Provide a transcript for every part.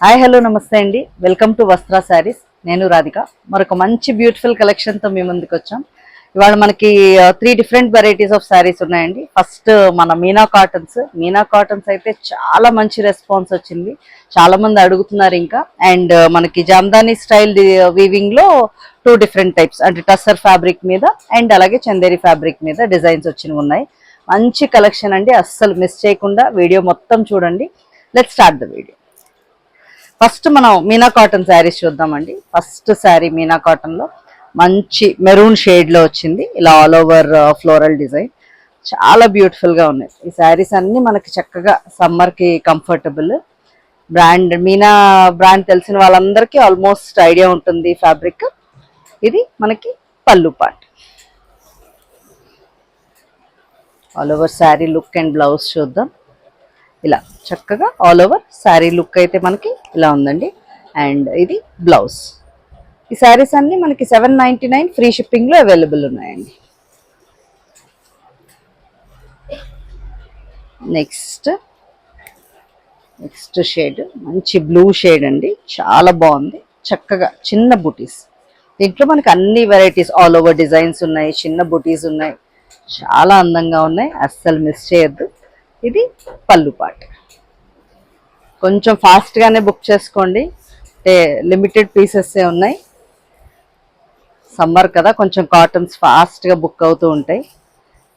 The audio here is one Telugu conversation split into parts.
హాయ్ హలో నమస్తే అండి. వెల్కమ్ టు వస్త్ర శారీస్. నేను రాధిక. మరొక మంచి బ్యూటిఫుల్ కలెక్షన్తో మీ ముందుకు వచ్చాం. ఇవాళ మనకి 3 డిఫరెంట్ వెరైటీస్ ఆఫ్ శారీస్ ఉన్నాయండి. ఫస్ట్ మన మీనా కాటన్స్ అయితే చాలా మంచి రెస్పాన్స్ వచ్చింది. చాలా మంది అడుగుతున్నారు ఇంకా. అండ్ మనకి జామ్దాని స్టైల్ వీవింగ్ లో 2 డిఫరెంట్ టైప్స్ అంటే టస్సర్ ఫ్యాబ్రిక్ మీద అండ్ అలాగే చందేరి ఫ్యాబ్రిక్ మీద డిజైన్స్ వచ్చినవి ఉన్నాయి. మంచి కలెక్షన్ అండి, అస్సలు మిస్ చేయకుండా వీడియో మొత్తం చూడండి. Let's start the video. First మనం మీనా కాటన్ శారీస్ చూద్దామండి. ఫస్ట్ శారీ మీనా కాటన్ లో మంచి మెరూన్ షేడ్ లో వచ్చింది. ఇలా ఆల్ ఓవర్ ఫ్లోరల్ డిజైన్ చాలా బ్యూటిఫుల్ గా ఉన్నాయి. ఈ శారీస్ అన్ని మనకి చక్కగా సమ్మర్ కి కంఫర్టబుల్. బ్రాండ్ మీనా బ్రాండ్ తెలిసిన వాళ్ళందరికీ ఆల్మోస్ట్ ఐడియా ఉంటుంది ఫ్యాబ్రిక్. ఇది మనకి పళ్ళు part. All over sari look and blouse చూద్దాం. ఇలా చక్కగా ఆల్ ఓవర్ శారీ లుక్ అయితే మనకి ఇలా ఉందండి. అండ్ ఇది బ్లౌజ్. ఈ శారీస్ అన్ని మనకి 799 ఫ్రీ షిప్పింగ్ లో అవైలబుల్ ఉన్నాయండి. నెక్స్ట్ షేడ్ మంచి బ్లూ షేడ్ అండి, చాలా బాగుంది. చక్కగా చిన్న బుటీస్, దీంట్లో మనకి అన్ని వెరైటీస్ ఆల్ ఓవర్ డిజైన్స్ ఉన్నాయి, చిన్న బుటీస్ ఉన్నాయి, చాలా అందంగా ఉన్నాయి. అస్సలు మిస్ చేయొద్దు. ఇది పళ్ళు పార్ట్. కొంచెం ఫాస్ట్గానే బుక్ చేసుకోండి, అంటే లిమిటెడ్ పీసెస్సే ఉన్నాయి. సమ్మర్ కదా, కొంచెం కాటన్స్ ఫాస్ట్గా బుక్ అవుతూ ఉంటాయి.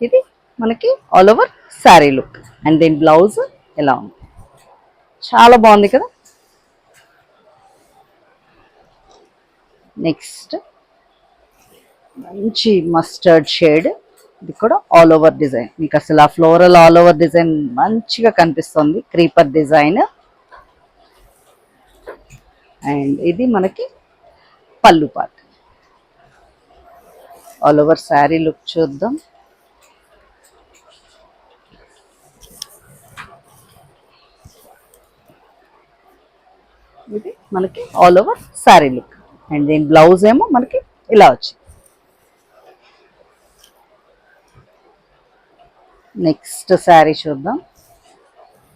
ఇది మనకి all over sari look. And దీని బ్లౌజ్ ఎలా ఉంది, చాలా బాగుంది కదా. నెక్స్ట్ మంచి మస్టర్డ్ షేడ్, ఇది కూడా ఆల్ ఓవర్ డిజైన్. మీకు అసలు ఆ ఫ్లోరల్ ఆల్ ఓవర్ డిజైన్ మంచిగా కనిపిస్తుంది, క్రీపర్ డిజైన్. అండ్ ఇది మనకి పళ్ళు part. All over sari look చూద్దాం. ఇది మనకి all over sari look. And దీని బ్లౌజ్ ఏమో మనకి ఇలా వచ్చింది. నెక్స్ట్ శారీ చూద్దాం.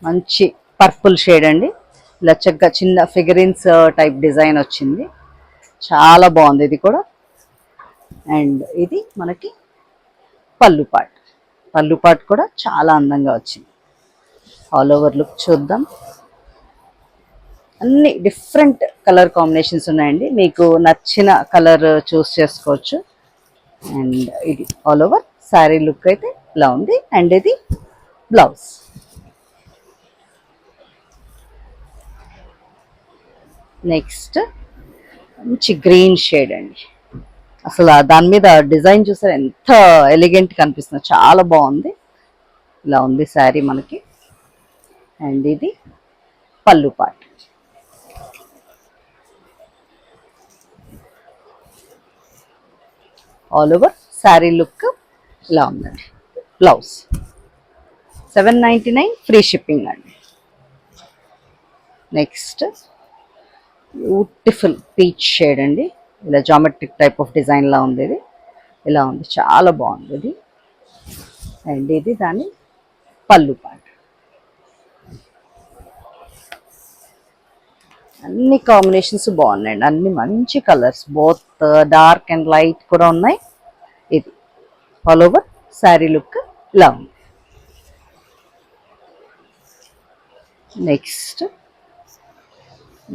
మంచి పర్పుల్ షేడ్ అండి, ఇలా చక్కగా చిన్న ఫిగరిన్స్ టైప్ డిజైన్ వచ్చింది, చాలా బాగుంది ఇది కూడా. అండ్ ఇది మనకి పళ్ళు పార్ట్ కూడా చాలా అందంగా వచ్చింది. ఆల్ ఓవర్ లుక్ చూద్దాం. అన్ని డిఫరెంట్ కలర్ కాంబినేషన్స్ ఉన్నాయండి, మీకు నచ్చిన కలర్ చూస్ చేసుకోవచ్చు. అండ్ ఇది ఆల్ ఓవర్ శారీ లుక్ అయితే ఇలా ఉంది. అండ్ ఇది బ్లౌజ్. నెక్స్ట్ మంచి గ్రీన్ షేడ్ అండి, అసలు దాని మీద డిజైన్ చూసారు ఎంత ఎలిగెంట్ కనిపిస్తుందో, చాలా బాగుంది. ఇలా ఉంది శారీ మనకి. అండ్ ఇది పళ్ళు part. All over sari look ఇలా ఉందండి. బ్లౌజ్ 799 ఫ్రీ షిప్పింగ్ అండి. నెక్స్ట్ బ్యూటిఫుల్ పీచ్ షేడ్ అండి, ఇలా జామెట్రిక్ టైప్ ఆఫ్ డిజైన్ లా ఉంది. ఇది ఇలా ఉంది, చాలా బాగుంది ఇది. అండ్ ఇది దాని పళ్ళు పార్ట్. అన్ని కాంబినేషన్స్ బాగున్నాయండి, అన్ని మంచి colours, both dark and light కూడా ఉన్నాయి. ఇది ఆల్ ఓవర్ శారీ లుక్ ఇలా ఉంది. నెక్స్ట్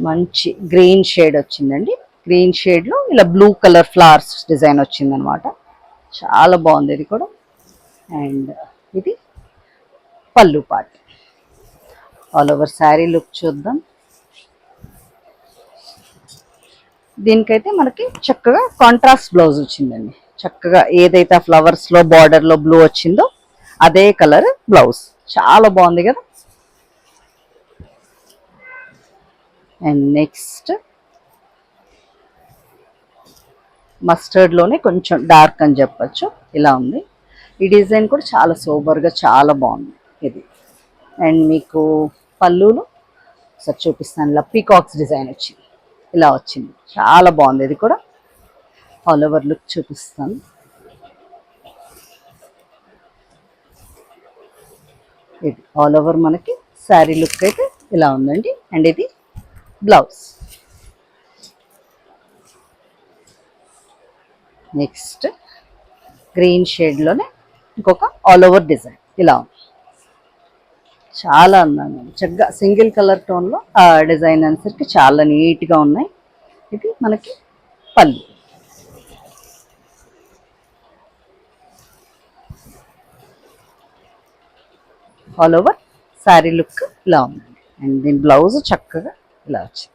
మంచి గ్రీన్ షేడ్ వచ్చిందండి. గ్రీన్ షేడ్లో ఇలా బ్లూ కలర్ ఫ్లవర్స్ డిజైన్ వచ్చిందనమాట, చాలా బాగుంది ఇది కూడా. అండ్ ఇది పళ్ళు part. All over sari look చూద్దాం. దీనికైతే మనకి చక్కగా కాంట్రాస్ట్ బ్లౌజ్ వచ్చిందండి. చక్కగా ఏదైతే ఆ ఫ్లవర్స్లో బార్డర్లో బ్లూ వచ్చిందో అదే కలర్ బ్లౌజ్, చాలా బాగుంది కదా. అండ్ నెక్స్ట్ మస్టర్డ్లోనే కొంచెం డార్క్ అని చెప్పచ్చు, ఇలా ఉంది. ఈ డిజైన్ కూడా చాలా సూపర్గా చాలా బాగుంది ఇది. అండ్ మీకు పళ్ళులో ఒకసారి చూపిస్తాను, ఇలా పీకాక్స్ డిజైన్ వచ్చింది, ఇలా వచ్చింది, చాలా బాగుంది ఇది కూడా. ఆల్ ఓవర్ లుక్ చూపిస్తాను. ఇది ఆల్ ఓవర్ మనకి శారీ లుక్ అయితే ఇలా ఉందండి. అండ్ ఇది బ్లౌజ్. నెక్స్ట్ గ్రీన్ షేడ్లోనే ఇంకొక ఆల్ ఓవర్ డిజైన్ ఇలా ఉంది. చాలా అందంగా చక్కగా సింగిల్ కలర్ టోన్లో ఆ డిజైన్ అనేసరికి చాలా నీట్గా ఉన్నాయి. ఇది మనకి పళ్ళు. ఆల్ ఓవర్ శారీ లుక్ ఇలా ఉందండి. అండ్ దీని బ్లౌజ్ చక్కగా ఇలా వచ్చింది.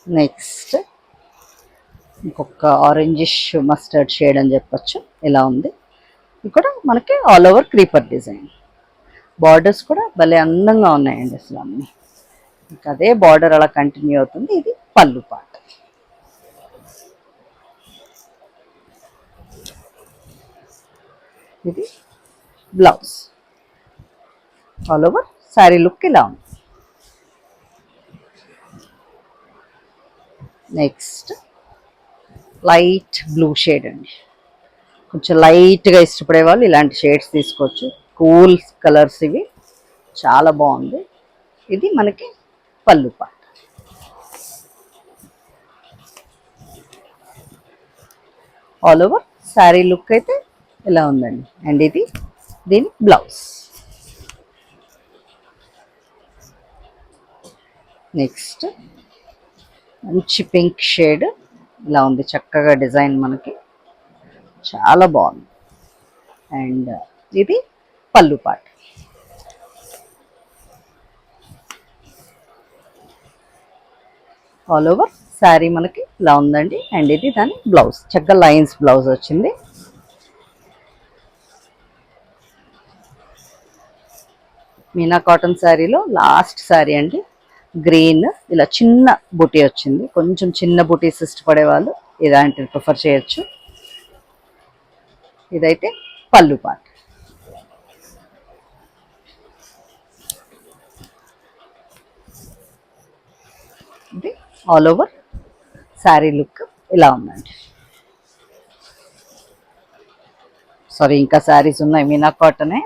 నెక్స్ట్ ఇంకొక ఆరెంజిష్ మస్టర్డ్ షేడ్ అని చెప్పొచ్చు, ఇలా ఉంది. ఇక్కడ మనకి all over creeper design. Borders కూడా భలే అందంగా ఉన్నాయండి అసలు అన్నీ. ఇంకా అదే బార్డర్ అలా కంటిన్యూ అవుతుంది. ఇది పళ్ళు పార్ట్. ఇది blouse. All over sari look ఇలా ఉంది. నెక్స్ట్ లైట్ బ్లూ షేడ్ అండి. కొంచెం లైట్గా ఇష్టపడే వాళ్ళు ఇలాంటి షేడ్స్ తీసుకోవచ్చు. కూల్ కలర్స్ ఇవి, చాలా బాగుంది. ఇది మనకి పళ్ళు part. All over sari look అయితే ఇలా ఉందండి. అండ్ ఇది దీని బ్లౌజ్. నెక్స్ట్ మంచి పింక్ షేడ్ ఇలా ఉంది. చక్కగా డిజైన్ మనకి చాలా బాగుంది. అండ్ ఇది పళ్ళు పార్ట్. ఆల్ ఓవర్ శారీ మనకి ఇలా ఉందండి. అండ్ ఇది దాని బ్లౌజ్. చక్కగా లైన్స్ బ్లౌజ్ వచ్చింది. మీనా కాటన్ శారీలో లాస్ట్ శారీ అండి. గ్రీన్ ఇలా చిన్న బుటీ వచ్చింది. కొంచెం చిన్న బుటీస్ ఇష్టపడే వాళ్ళు ఇలాంటివి ప్రిఫర్ చేయొచ్చు. ఇదైతే పళ్ళు పార్ట్. ఇది ఆల్ ఓవర్ శారీ లుక్ ఇలా ఉందండి. సారీ, ఇంకా శారీస్ ఉన్నాయి మీనా కాటనే.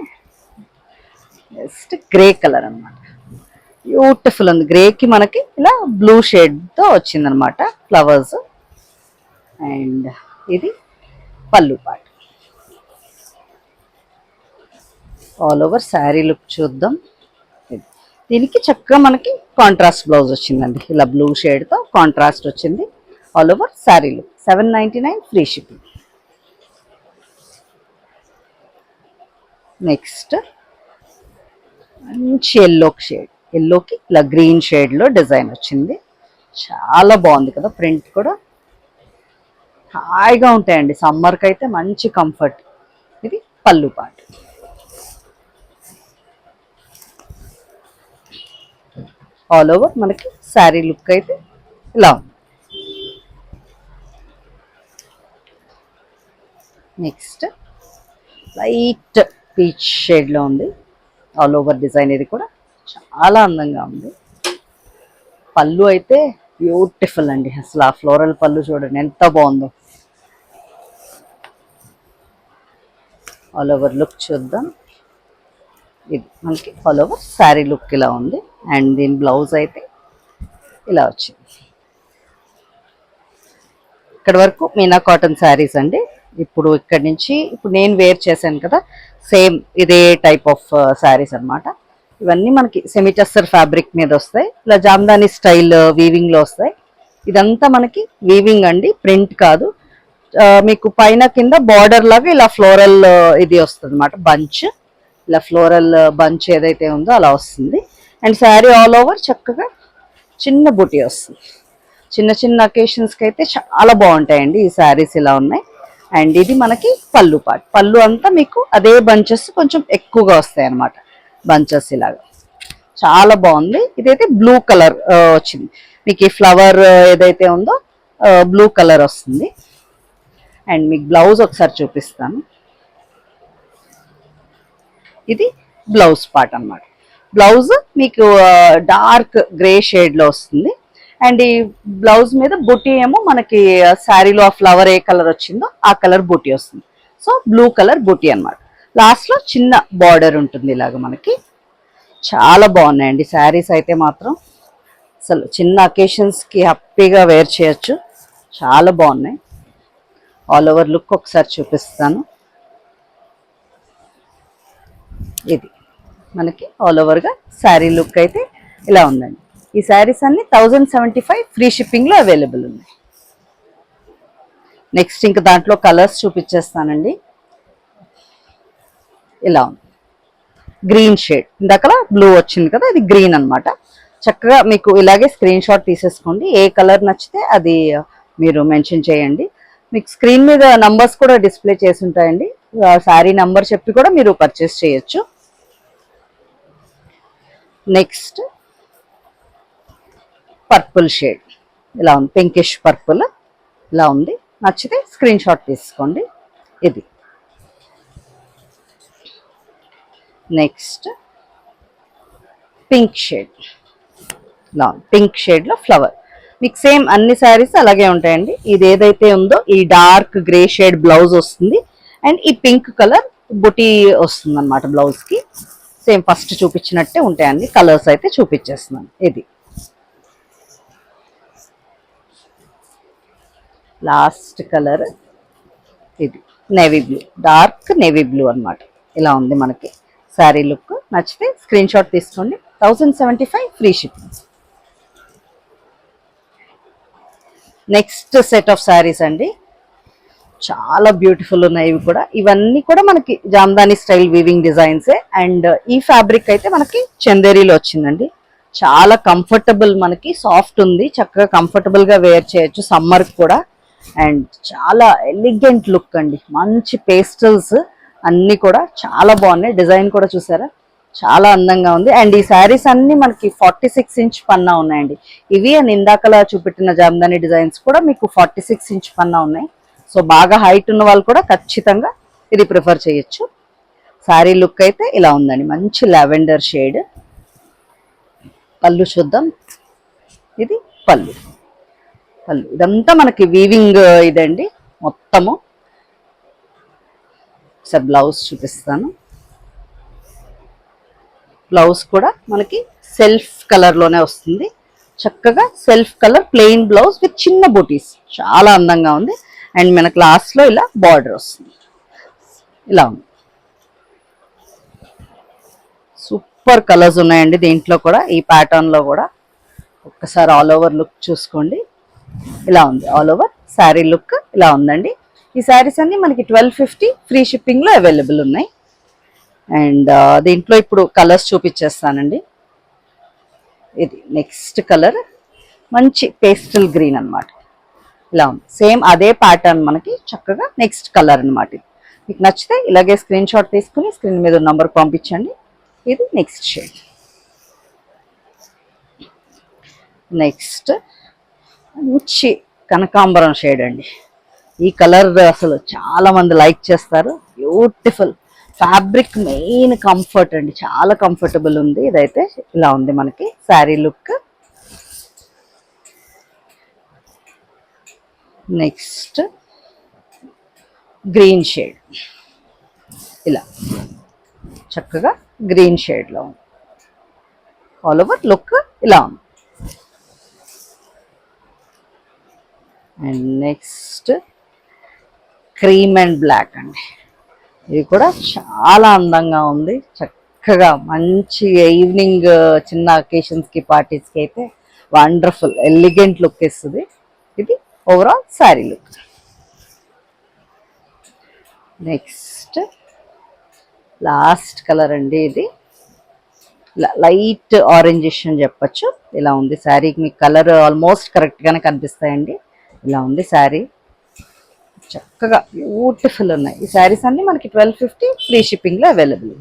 జస్ట్ గ్రే కలర్ అనమాట. బ్యూటిఫుల్ ఉంది. గ్రేకి మనకి ఇలా బ్లూ షేడ్తో వచ్చిందనమాట ఫ్లవర్స్. అండ్ ఇది పళ్ళు part. All over sari look చూద్దాం. దీనికి చక్కగా మనకి కాంట్రాస్ట్ బ్లౌజ్ వచ్చిందండి. ఇలా బ్లూ షేడ్తో కాంట్రాస్ట్ వచ్చింది. All over sari look. 799 free shipping. Next మంచి ఎల్లో షేడ్. ఎల్లోకి ఇలా గ్రీన్ షేడ్లో డిజైన్ వచ్చింది. చాలా బాగుంది కదా. ప్రింట్ కూడా హాయిగా ఉంటాయండి. సమ్మర్కి అయితే మంచి కంఫర్ట్. ఇది పళ్ళు పార్ట్. ఆల్ ఓవర్ మనకి శారీ లుక్ అయితే ఇలా ఉంది. నెక్స్ట్ లైట్ పీచ్ షేడ్లో ఉంది. All over design. ఇది కూడా చాలా అందంగా ఉంది. పళ్ళు అయితే బ్యూటిఫుల్ అండి. అసలు ఆ ఫ్లోరల్ పళ్ళు చూడండి ఎంత బాగుందో. ఆల్ ఓవర్ లుక్ చూద్దాం. ఇది మనకి ఆల్ ఓవర్ శారీ లుక్ ఇలా ఉంది. అండ్ దీని బ్లౌజ్ అయితే ఇలా వచ్చింది. ఇక్కడ వరకు మీనా కాటన్ శారీస్ అండి. ఇప్పుడు ఇక్కడ నుంచి ఇప్పుడు నేను వేర్ చేశాను కదా, సేమ్ ఇదే టైప్ ఆఫ్ శారీస్ అనమాట. ఇవన్నీ మనకి సెమీ టస్సర్ ఫ్యాబ్రిక్ మీద వస్తాయి. ఇలా జామ్దాని స్టైల్ వీవింగ్లో వస్తాయి. ఇదంతా మనకి వీవింగ్ అండి, ప్రింట్ కాదు. మీకు పైన కింద బార్డర్ లాగా ఇలా ఫ్లోరల్ ఇది వస్తుంది అనమాట. బంచ్, ఇలా ఫ్లోరల్ బంచ్ ఏదైతే ఉందో అలా వస్తుంది. అండ్ శారీ ఆల్ ఓవర్ చక్కగా చిన్న బుటీ వస్తుంది. చిన్న చిన్న అకేషన్స్కి అయితే చాలా బాగుంటాయండి ఈ శారీస్. ఇలా ఉన్నాయి. అండ్ ఇది మనకి పళ్ళు పార్ట్. పళ్ళు అంతా మీకు అదే బంచెస్ కొంచెం ఎక్కువగా వస్తాయి అన్నమాట. బంచెస్ ఇలాగా చాలా బాగుంది. ఇదైతే బ్లూ కలర్ వచ్చింది. మీకు ఈ ఫ్లవర్ ఏదైతే ఉందో బ్లూ కలర్ వస్తుంది. అండ్ మీకు బ్లౌజ్ ఒకసారి చూపిస్తాను. ఇది బ్లౌజ్ పార్ట్ అన్నమాట. బ్లౌజ్ మీకు డార్క్ గ్రే షేడ్లో వస్తుంది. అండ్ ఈ బ్లౌజ్ మీద బుటీ ఏమో మనకి శారీలో ఆ ఫ్లవర్ ఏ కలర్ వచ్చిందో ఆ కలర్ బుటీ వస్తుంది. సో బ్లూ కలర్ బుటీ అన్నమాట. లాస్ట్లో చిన్న బార్డర్ ఉంటుంది ఇలాగ మనకి. చాలా బాగున్నాయండి శారీస్ అయితే మాత్రం. అసలు చిన్న అకేషన్స్కి హ్యాపీగా వేర్ చేయొచ్చు. చాలా బాగున్నాయి. ఆల్ ఓవర్ లుక్ ఒకసారి చూపిస్తాను. ఇది మనకి ఆల్ ఓవర్గా శారీ లుక్ అయితే ఇలా ఉందండి. ఈ శారీస్ అన్ని 1075 ఫ్రీ షిప్పింగ్లో అవైలబుల్ ఉన్నాయి. నెక్స్ట్ ఇంకా దాంట్లో కలర్స్ చూపించేస్తానండి. ఇలా ఉంది గ్రీన్ షేడ్, ఇందాక బ్లూ వచ్చింది కదా, ఇది గ్రీన్ అన్నమాట. చక్కగా మీకు ఇలాగే స్క్రీన్ షాట్ తీసేసుకోండి. ఏ కలర్ నచ్చితే అది మీరు మెన్షన్ చేయండి. మీకు స్క్రీన్ మీద నంబర్స్ కూడా డిస్ప్లే చేసి ఉంటాయండి. శారీ నంబర్ చెప్పి కూడా మీరు పర్చేస్ చేయొచ్చు. నెక్స్ట్ పర్పుల్ షేడ్ ఇలా ఉంది, పింకిష్ పర్పుల్ ఇలా ఉంది. నచ్చితే స్క్రీన్ షాట్ తీసుకోండి. ఇది నెక్స్ట్ పింక్ షేడ్, ఇలా పింక్ షేడ్లో ఫ్లవర్. మీకు సేమ్ అన్ని శారీస్ అలాగే ఉంటాయండి. ఇది ఏదైతే ఉందో ఈ డార్క్ గ్రే షేడ్ బ్లౌజ్ వస్తుంది అండ్ ఈ పింక్ కలర్ బుటీ వస్తుంది అన్నమాట బ్లౌజ్కి. సేమ్ ఫస్ట్ చూపించినట్టే ఉంటాయండి. కలర్స్ అయితే చూపించేస్తున్నాను. ఇది లాస్ట్ కలర్, ఇది navy blue, dark navy blue అన్నమాట. ఇలా ఉంది మనకి శారీ లుక్. నచ్చితే స్క్రీన్ షాట్ తీసుకోండి. 1075 free shipping. Next set of saris అండి, చాలా బ్యూటిఫుల్ ఉన్నాయి ఇవి కూడా. ఇవన్నీ కూడా మనకి జామ్దాని స్టైల్ వీవింగ్ డిజైన్సే. అండ్ ఈ ఫ్యాబ్రిక్ అయితే మనకి చందేరీలో వచ్చిందండి. చాలా కంఫర్టబుల్, మనకి సాఫ్ట్ ఉంది, చక్కగా కంఫర్టబుల్ గా వేర్ చేయొచ్చు సమ్మర్ కూడా. అండ్ చాలా ఎలిగెంట్ లుక్ అండి, మంచి పేస్టల్స్ అన్ని కూడా చాలా బాగున్నాయి. డిజైన్ కూడా చూసారా, చాలా అందంగా ఉంది. అండ్ ఈ శారీస్ అన్ని మనకి 46 ఇంచ్ పన్నా ఉన్నాయండి. ఇవి అండ్ ఇందాకలా చూపెట్టిన జామ్దాని డిజైన్స్ కూడా మీకు 46 ఇంచ్ పన్నా ఉన్నాయి. సో బాగా హైట్ ఉన్న వాళ్ళు కూడా ఖచ్చితంగా ఇది ప్రిఫర్ చేయొచ్చు. శారీ లుక్ అయితే ఇలా ఉందండి, మంచి లావెండర్ షేడ్. పళ్ళు చూద్దాం. ఇది పళ్ళు. పళ్ళు ఇదంతా మనకి వీవింగ్ ఇదండి మొత్తము. సార్ బ్లౌజ్ చూపిస్తాను. బ్లౌజ్ కూడా మనకి సెల్ఫ్ కలర్లోనే వస్తుంది. చక్కగా self colour plain blouse with చిన్న బూటీస్, చాలా అందంగా ఉంది. అండ్ మనకి లాస్ట్లో ఇలా బార్డర్ వస్తుంది. ఇలా ఉంది. సూపర్ కలర్స్ ఉన్నాయండి దీంట్లో కూడా, ఈ ప్యాటర్న్లో కూడా. ఒక్కసారి ఆల్ ఓవర్ లుక్ చూసుకోండి. ఇలా ఉంది ఆల్ ఓవర్ శారీ లుక్. ఇలా ఉందండి. ఈ శారీస్ అన్ని మనకి 1250 ఫ్రీ షిప్పింగ్లో అవైలబుల్ ఉన్నాయి. అండ్ దీంట్లో ఇప్పుడు కలర్స్ చూపించేస్తానండి. ఇది నెక్స్ట్ కలర్ మంచి పేస్టల్ గ్రీన్ అన్నమాట. ఇలా ఉంది, సేమ్ అదే ప్యాటర్న్ మనకి. చక్కగా నెక్స్ట్ కలర్ అన్నమాట. ఇది మీకు నచ్చితే ఇలాగే స్క్రీన్ షాట్ తీసుకుని స్క్రీన్ మీద నంబర్ పంపించండి. ఇది నెక్స్ట్ షేడ్. నెక్స్ట్ మంచి కనకాంబరం షేడ్ అండి. ఈ కలర్ అసలు చాలా మంది లైక్ చేస్తారు. బ్యూటిఫుల్ ఫ్యాబ్రిక్, మెయిన్ కంఫర్ట్ అండి, చాలా కంఫర్టబుల్ ఉంది. ఇదైతే ఇలా ఉంది మనకి sari look. Next green shade, ఇలా చక్కగా గ్రీన్ షేడ్లో ఉంది. ఆల్ ఓవర్ లుక్ ఇలా ఉంది. And next cream and black అండి. ఇది కూడా చాలా అందంగా ఉంది. చక్కగా మంచి ఈవినింగ్ చిన్న అకేషన్స్కి పార్టీస్కి అయితే వండర్ఫుల్ ఎలిగెంట్ లుక్ ఇస్తుంది. ఇది overall sari look. Next last colour అండి. ఇది లైట్ ఆరెంజిష్ అని చెప్పచ్చు. ఇలా ఉంది శారీకి. మీకు కలర్ ఆల్మోస్ట్ కరెక్ట్గానే కనిపిస్తాయండి. ఇలా ఉంది శారీ, చక్కగా బ్యూటిఫుల్ ఉన్నాయి. ఈ శారీస్ అన్నీ మనకి 1250 ఫ్రీ షిప్పింగ్లో అవైలబుల్.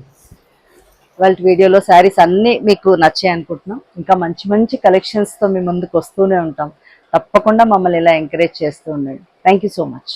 వాళ్ళ వీడియోలో శారీస్ అన్నీ మీకు నచ్చాయి అనుకుంటున్నాం. ఇంకా మంచి మంచి కలెక్షన్స్తో మీ ముందుకు వస్తూనే ఉంటాం. తప్పకుండా మమ్మల్ని ఇలా ఎంకరేజ్ చేస్తూ ఉండండి. Thank you so much.